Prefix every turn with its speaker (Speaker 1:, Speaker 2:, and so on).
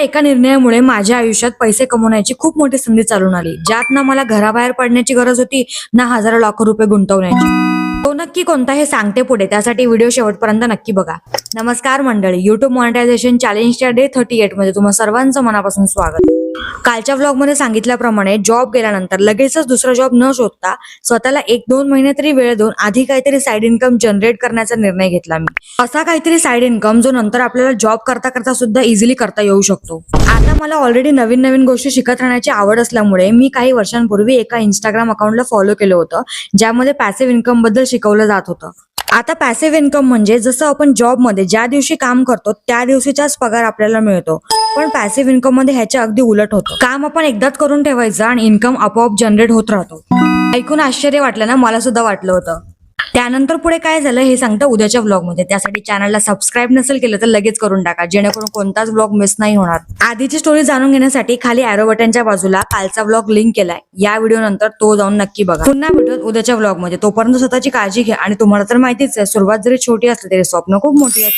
Speaker 1: एका निर्णयामुळे माझ्या आयुष्यात पैसे कमवण्याची खूप मोठी संधी चालून आली, ज्यात ना मला घराबाहेर पडण्याची गरज होती ना हजारो लाखो रुपये गुंतवण्याची। तो नक्की कोणता हे सांगते पुढे, त्यासाठी व्हिडिओ शेवटपर्यंत नक्की बघा। नमस्कार मंडळी, युट्यूब मॉनिटायझेशन चॅलेंजच्या डे 38 मध्ये तुम्हा सर्वांचं मनापासून स्वागत। कालच्या व्लॉग मध्ये सांगितल्याप्रमाणे जॉब गेल्यानंतर लगेचच दुसरा जॉब न शोधता स्वतःला 1-2 महिने तरी वेळ देऊन आधी काहीतरी साइड इन्कम जनरेट करण्याचा निर्णय घेतला मी। असा काहीतरी साइड इन्कम जो नंतर आपल्याला जॉब करता करता सुद्धा इझिली करता येऊ शकतो। आता मला ऑलरेडी नवीन नवीन गोष्टी शिकत राहण्याची आवड असल्यामुळे मी काही वर्षांपूर्वी एका इंस्टाग्राम अकाउंटला फॉलो केलं होतं, ज्यामध्ये पॅसिव्ह इन्कम बद्दल शिकवलं जात होतं। आता पॅसिव्ह इन्कम म्हणजे जसं आपण जॉब मध्ये ज्या दिवशी काम करतो त्या दिवशीचाच पगार आपल्याला मिळतो, पण पॅसिव्ह इन्कम मध्ये ह्याच्या अगदी उलट होतं। काम आपण एकदाच करून ठेवायचं आणि इन्कम आपोआप जनरेट होत राहतो। ऐकून आश्चर्य वाटलं ना? मला सुद्धा वाटलं होतं। त्यानंतर पुढे काय झालं हे सांगतं उद्याच्या व्लॉग मध्ये। त्यासाठी चॅनलला सबस्क्राईब नसेल केलं तर लगेच करून टाका, जेणेकरून कोणताच व्लॉग मिस नाही होणार। आधीची स्टोरी जाणून घेण्यासाठी खाली एरो बटनच्या बाजूला कालचा व्लॉग लिंक केलाय, या व्हिडिओ नंतर तो जाऊन नक्की बघा। पुन्हा भेटूयात उद्याच्या व्लॉग मध्ये, तोपर्यंत स्वतःची काळजी घ्या आणि तुम्हाला तर माहितीच आहे, सुरुवात जरी छोटी असली तरी स्वप्न खूप मोठी आहेत।